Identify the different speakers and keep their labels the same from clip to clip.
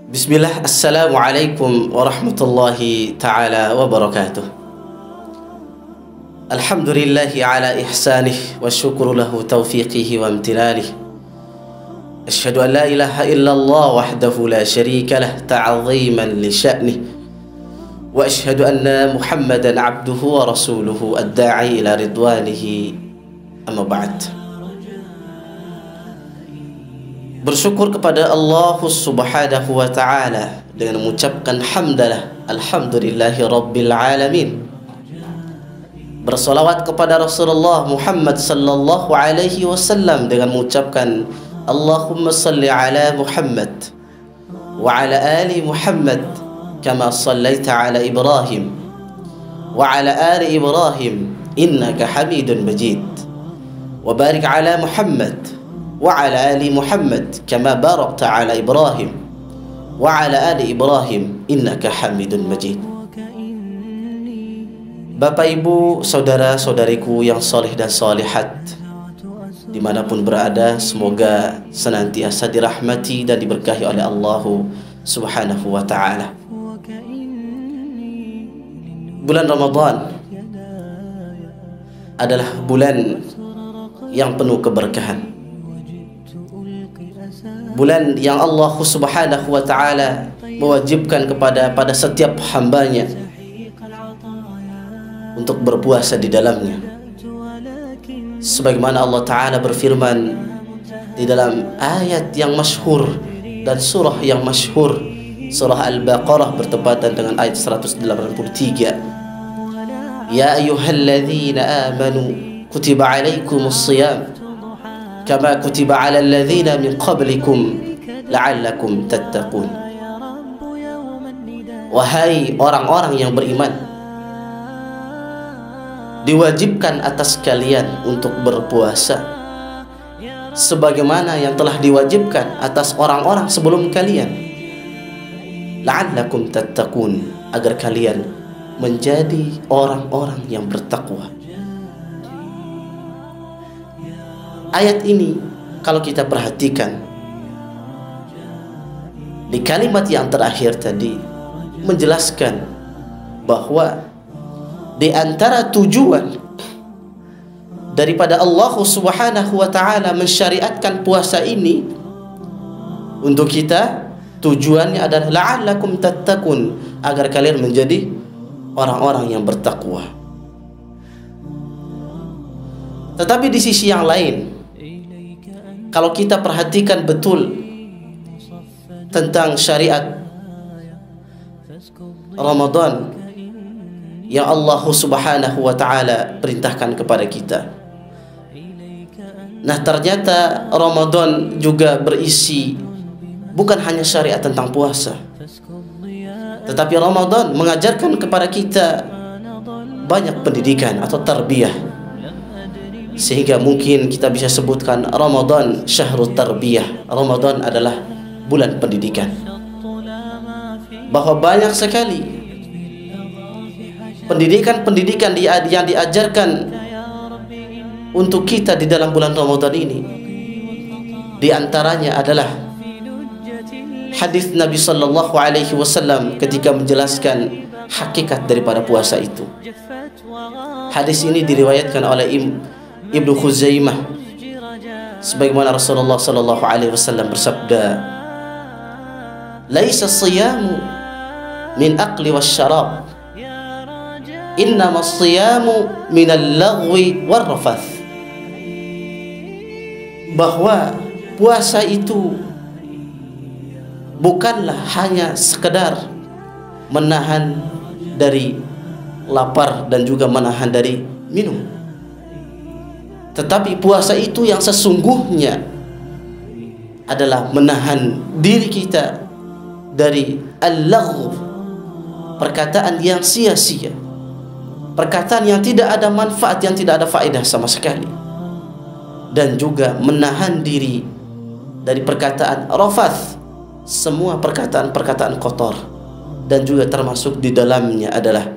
Speaker 1: Bismillah, Assalamualaikum warahmatullahi ta'ala wabarakatuh. Alhamdulillahi ala ihsanih wa syukru lahu taufiqihi wa amtilalih. Ashhadu an la ilaha illallah wahdahu la syarika lah ta'ziman li sya'nih. Wa ashhadu anna Muhammadan abduhu wa rasuluhu ad-da'i ila ridwanihi, amma ba'd. Bersyukur kepada Allah Subhanahu wa ta'ala dengan mengucapkan hamdalah alhamdulillahi rabbil alamin. Bersolawat kepada Rasulullah Muhammad sallallahu alaihi wasallam dengan mengucapkan Allahumma salli ala Muhammad wa ala ali Muhammad kama sallaita ala Ibrahim wa ala ali Ibrahim innaka Hamidun Majid, wa barik ala Muhammad wa ala ali Muhammad kama barakta ala Ibrahim wa ala ali Ibrahim innaka Hamidun Majid. Bapak, Ibu, saudara-saudariku yang soleh dan solehat dimanapun berada, semoga senantiasa dirahmati dan diberkahi oleh Allah Subhanahu wa ta'ala. Bulan Ramadan adalah bulan yang penuh keberkahan, bulan yang Allah Subhanahu wa ta'ala mewajibkan pada setiap hambanya untuk berpuasa di dalamnya. Sebagaimana Allah Ta'ala berfirman di dalam ayat yang masyhur dan surah yang masyhur, surah Al-Baqarah bertepatan dengan ayat 183. Ya ayyuhalladzina amanu kutiba alaikumus shiyam kama kutiba ala alladzina min qablikum la'allakum tattaqun. Wahai orang-orang yang beriman, diwajibkan atas kalian untuk berpuasa sebagaimana yang telah diwajibkan atas orang-orang sebelum kalian, la'allakum tattaqun, agar kalian menjadi orang-orang yang bertakwa. Ayat ini kalau kita perhatikan di kalimat yang terakhir tadi menjelaskan bahwa di antara tujuan daripada Allah Subhanahu wa ta'ala mensyariatkan puasa ini untuk kita, tujuannya adalah la'allakum tattaqun, agar kalian menjadi orang-orang yang bertakwa. Tetapi di sisi yang lain, kalau kita perhatikan betul tentang syariat Ramadan yang Allah Subhanahu wa ta'ala perintahkan kepada kita, nah ternyata Ramadan juga berisi bukan hanya syariat tentang puasa, tetapi Ramadan mengajarkan kepada kita banyak pendidikan atau tarbiyah, sehingga mungkin kita bisa sebutkan Ramadan syahrut tarbiyah. Ramadan adalah bulan pendidikan, bahwa banyak sekali pendidikan-pendidikan yang diajarkan untuk kita di dalam bulan Ramadan ini. Di antaranya adalah hadis Nabi sallallahu alaihi wasallam ketika menjelaskan hakikat daripada puasa itu. Hadis ini diriwayatkan oleh Ibnu Khuzaimah, sebagaimana Rasulullah sallallahu alaihi wasallam bersabda, "Laisa siyamu min aqli wasyarab, innama siyamu minal lagwi warrafath." Bahwa puasa itu bukanlah hanya sekedar menahan dari lapar dan juga menahan dari minum, tetapi puasa itu yang sesungguhnya adalah menahan diri kita dari al-laghu, perkataan yang sia-sia, perkataan yang tidak ada manfaat, yang tidak ada faedah sama sekali. Dan juga menahan diri dari perkataan rafath, semua perkataan-perkataan kotor. Dan juga termasuk di dalamnya adalah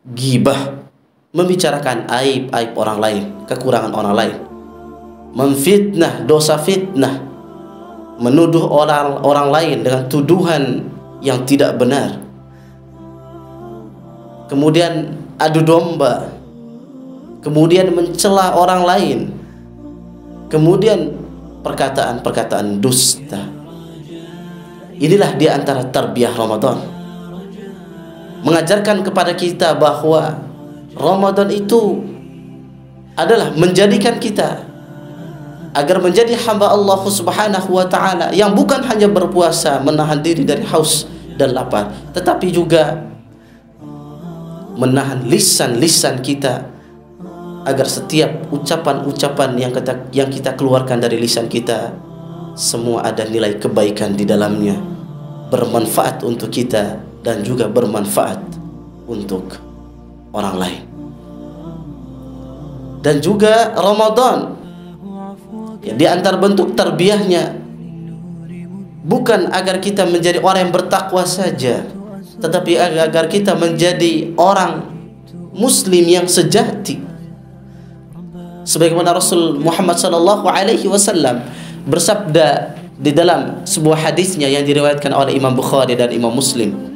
Speaker 1: ghibah, membicarakan aib-aib orang lain, kekurangan orang lain, memfitnah, dosa fitnah, menuduh orang lain dengan tuduhan yang tidak benar, kemudian adu domba, kemudian mencela orang lain, kemudian perkataan-perkataan dusta. Inilah di antara tarbiyah Ramadan, mengajarkan kepada kita bahwa Ramadan itu adalah menjadikan kita agar menjadi hamba Allah Subhanahu wa ta'ala yang bukan hanya berpuasa menahan diri dari haus dan lapar, tetapi juga menahan lisan-lisan kita agar setiap ucapan-ucapan yang kita keluarkan dari lisan kita semua ada nilai kebaikan di dalamnya, bermanfaat untuk kita dan juga bermanfaat untuk orang lain. Dan juga Ramadan, ya, di antara bentuk tarbiyahnya bukan agar kita menjadi orang yang bertakwa saja, tetapi agar kita menjadi orang muslim yang sejati. Sebagaimana Rasul Muhammad sallallahu alaihi wasallam bersabda di dalam sebuah hadisnya yang diriwayatkan oleh Imam Bukhari dan Imam Muslim.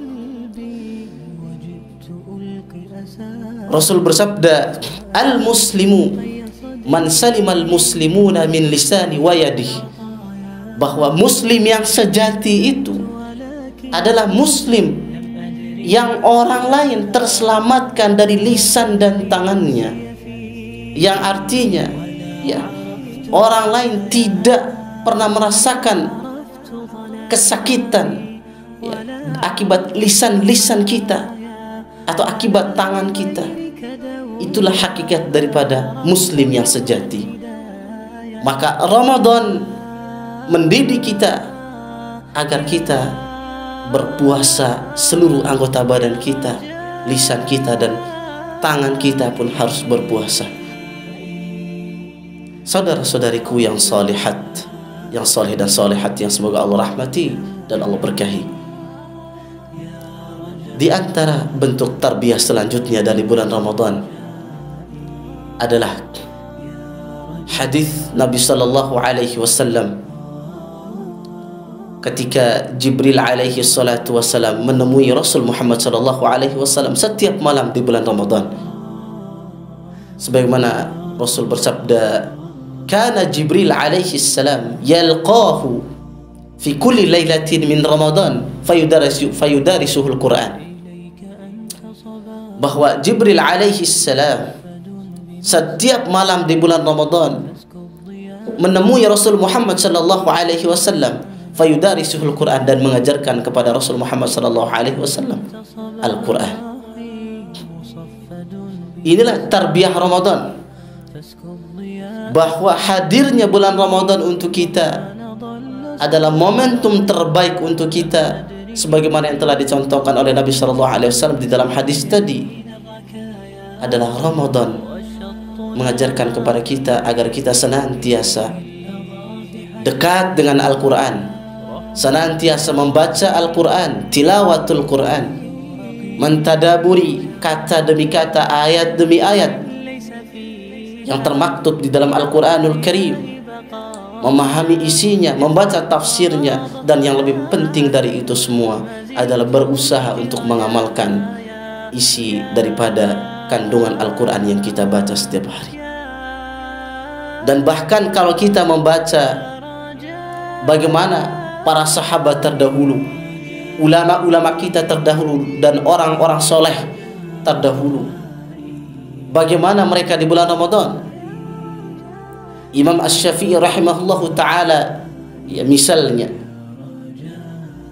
Speaker 1: Rasul bersabda, al-muslimu man salimal muslimuna min lisani wa yadihi, bahwa muslim yang sejati itu adalah muslim yang orang lain terselamatkan dari lisan dan tangannya, yang artinya ya, orang lain tidak pernah merasakan kesakitan ya, akibat lisan-lisan kita atau akibat tangan kita. Itulah hakikat daripada muslim yang sejati. Maka Ramadan mendidik kita agar kita berpuasa seluruh anggota badan kita, lisan kita dan tangan kita pun harus berpuasa. Saudara-saudariku yang salihat, yang saleh dan salihat, yang semoga Allah rahmati dan Allah berkahi, di antara bentuk tarbiyah selanjutnya dari bulan Ramadan adalah hadis Nabi sallallahu alaihi wasallam ketika Jibril alaihi salatu wasallam menemui Rasul Muhammad sallallahu alaihi wasallam setiap malam di bulan Ramadan. Sebagaimana Rasul bersabda, kana Jibril alaihi salam yalqahu fi kulli lailatin min Ramadan fayudarisuhul Quran. Bahwa Jibril alaihi salam setiap malam di bulan Ramadan menemui Rasul Muhammad sallallahu alaihi wasallam fayudarisuhul Quran, dan mengajarkan kepada Rasul Muhammad sallallahu alaihi wasallam Al-Quran. Inilah tarbiyah Ramadan, bahwa hadirnya bulan Ramadan untuk kita adalah momentum terbaik untuk kita, sebagaimana yang telah dicontohkan oleh Nabi sallallahu alaihi wasallam di dalam hadis tadi. Adalah Ramadan mengajarkan kepada kita agar kita senantiasa dekat dengan Al-Quran, senantiasa membaca Al-Quran, tilawatul Quran, mentadaburi kata demi kata, ayat demi ayat yang termaktub di dalam Al-Quranul Karim, memahami isinya, membaca tafsirnya, dan yang lebih penting dari itu semua adalah berusaha untuk mengamalkan isi daripada kandungan Al-Quran yang kita baca setiap hari. Dan bahkan kalau kita membaca bagaimana para sahabat terdahulu, ulama-ulama kita terdahulu, dan orang-orang soleh terdahulu, bagaimana mereka di bulan Ramadan. Imam Asy-Syafi'i rahimahullahu ta'ala, ya, misalnya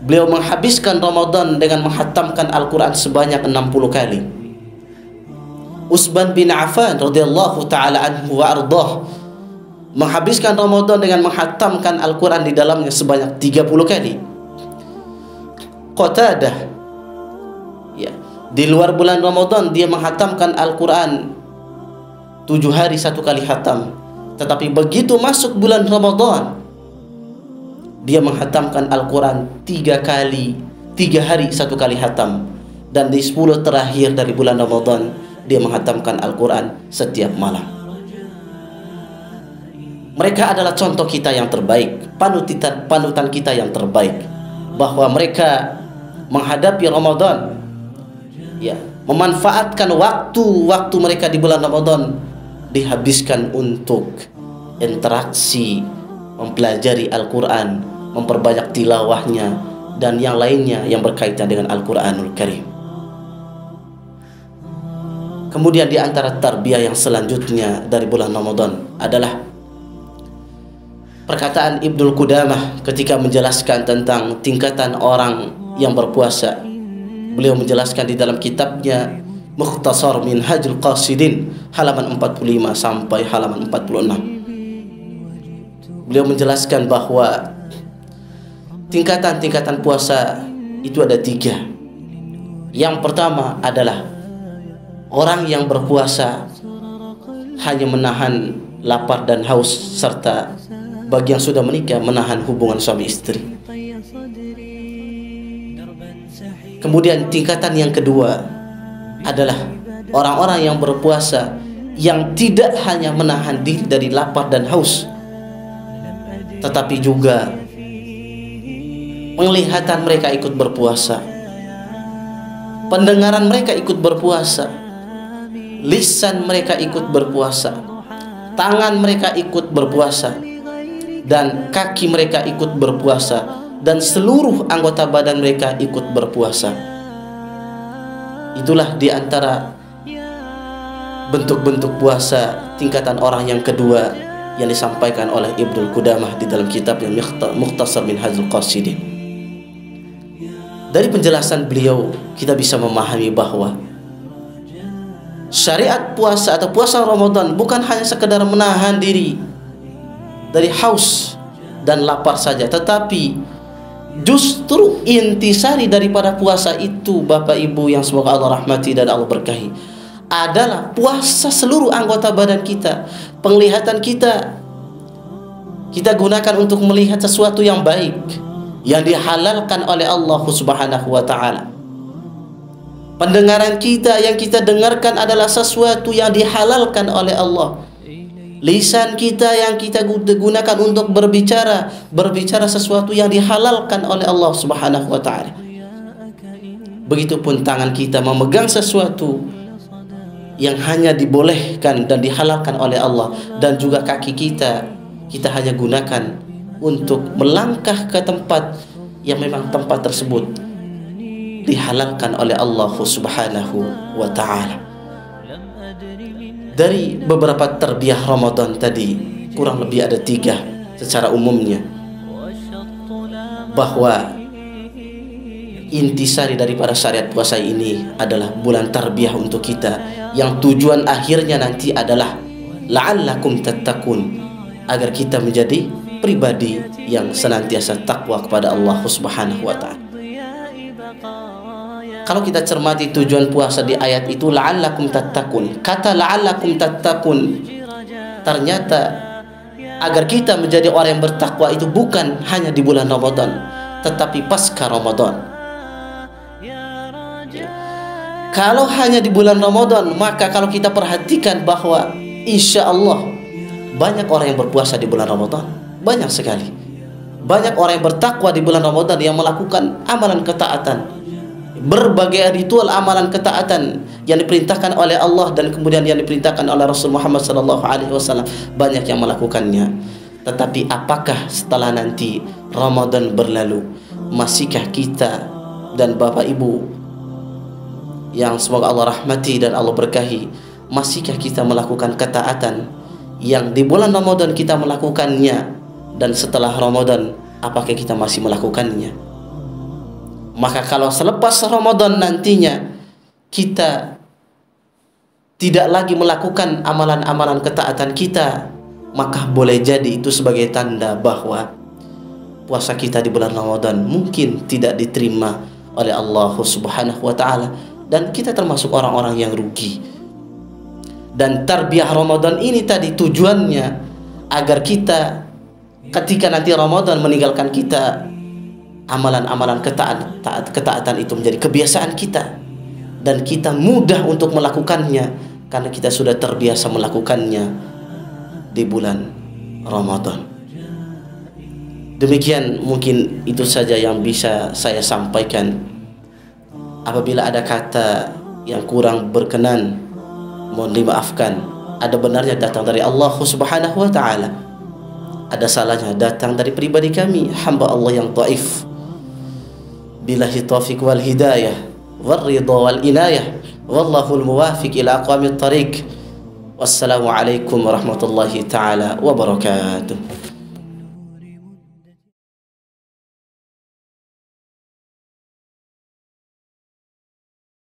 Speaker 1: beliau menghabiskan Ramadan dengan menghatamkan Al-Quran sebanyak 60 kali. Utsman bin Affan radhiyallahu ta'ala anhu wa ardah, menghabiskan Ramadan dengan menghatamkan Al-Quran di dalamnya sebanyak 30 kali. Qatadah, ya, di luar bulan Ramadan dia menghatamkan Al-Quran 7 hari 1 kali khatam. Tetapi begitu masuk bulan Ramadan, dia menghatamkan Al-Quran 3 hari 1 kali khatam. Dan di 10 terakhir dari bulan Ramadan, dia menghatamkan Al-Quran setiap malam. Mereka adalah contoh kita yang terbaik, panutan kita yang terbaik, bahwa mereka menghadapi Ramadan, ya, memanfaatkan waktu mereka di bulan Ramadan dihabiskan untuk interaksi, mempelajari Al-Quran, memperbanyak tilawahnya, dan yang lainnya yang berkaitan dengan Al-Quranul Karim. Kemudian di antara tarbiyah yang selanjutnya dari bulan Ramadan adalah perkataan Ibnul Qudamah ketika menjelaskan tentang tingkatan orang yang berpuasa. Beliau menjelaskan di dalam kitabnya Mukhtasar Minhajul Qasidin halaman 45 sampai halaman 46. Beliau menjelaskan bahwa tingkatan-tingkatan puasa itu ada 3. Yang pertama adalah orang yang berpuasa hanya menahan lapar dan haus, serta bagi yang sudah menikah menahan hubungan suami istri. Kemudian tingkatan yang kedua adalah orang-orang yang berpuasa yang tidak hanya menahan diri dari lapar dan haus, tetapi juga penglihatan mereka ikut berpuasa, pendengaran mereka ikut berpuasa, lisan mereka ikut berpuasa, tangan mereka ikut berpuasa, dan kaki mereka ikut berpuasa, dan seluruh anggota badan mereka ikut berpuasa. Itulah di antara bentuk-bentuk puasa tingkatan orang yang kedua yang disampaikan oleh Ibnul Qudamah di dalam kitab yang Mukhtasar Minhajul Qasidin. Dari penjelasan beliau kita bisa memahami bahwa syariat puasa atau puasa Ramadan bukan hanya sekedar menahan diri dari haus dan lapar saja, tetapi justru intisari daripada puasa itu, Bapak Ibu yang semoga Allah rahmati dan Allah berkahi, adalah puasa seluruh anggota badan kita. Penglihatan kita gunakan untuk melihat sesuatu yang baik yang dihalalkan oleh Allah Subhanahu wa taala. Pendengaran kita yang kita dengarkan adalah sesuatu yang dihalalkan oleh Allah. Lisan kita yang kita gunakan untuk berbicara sesuatu yang dihalalkan oleh Allah Subhanahu wa taala. Begitupun tangan kita memegang sesuatu yang hanya dibolehkan dan dihalalkan oleh Allah, dan juga kaki kita hanya gunakan untuk melangkah ke tempat yang memang tempat tersebut dihalalkan oleh Allah Subhanahu wa taala. Dari beberapa tarbiyah Ramadan tadi, kurang lebih ada 3 secara umumnya, bahwa intisari daripada syariat puasa ini adalah bulan tarbiyah untuk kita, yang tujuan akhirnya nanti adalah la'allakum tattaqun, agar kita menjadi pribadi yang senantiasa takwa kepada Allah Subhanahu wa taala. Kalau kita cermati tujuan puasa di ayat itu, la'allakum tattaqun, kata la'allakum tattaqun, ternyata agar kita menjadi orang yang bertakwa itu bukan hanya di bulan Ramadan, tetapi pasca Ramadan. Kalau hanya di bulan Ramadan, maka kalau kita perhatikan bahwa insya Allah banyak orang yang berpuasa di bulan Ramadan, banyak sekali. Banyak orang yang bertakwa di bulan Ramadan yang melakukan amalan ketaatan, berbagai ritual amalan ketaatan yang diperintahkan oleh Allah dan kemudian yang diperintahkan oleh Rasul Muhammad SAW, banyak yang melakukannya. Tetapi apakah setelah nanti Ramadan berlalu, masihkah kita dan Bapak Ibu yang semoga Allah rahmati dan Allah berkahi, masihkah kita melakukan ketaatan yang di bulan Ramadan kita melakukannya, dan setelah Ramadan apakah kita masih melakukannya? Maka kalau selepas Ramadan nantinya kita tidak lagi melakukan amalan-amalan ketaatan kita, maka boleh jadi itu sebagai tanda bahwa puasa kita di bulan Ramadan mungkin tidak diterima oleh Allah Subhanahu wa taala, dan kita termasuk orang-orang yang rugi. Dan tarbiyah Ramadan ini tadi tujuannya agar kita ketika nanti Ramadan meninggalkan kita, amalan-amalan ketaatan itu menjadi kebiasaan kita, dan kita mudah untuk melakukannya karena kita sudah terbiasa melakukannya di bulan Ramadan. Demikian mungkin itu saja yang bisa saya sampaikan. Apabila ada kata yang kurang berkenan, mohon dimaafkan. Ada benarnya datang dari Allah Subhanahu wa taala, ada salahnya datang dari pribadi kami, hamba Allah yang dhaif. Billahi taufiq wal hidayah wal ridha wal inayah, wallahul muwafiq ila aqwamit thariq. Wassalamu alaikum warahmatullahi taala wabarakatuh.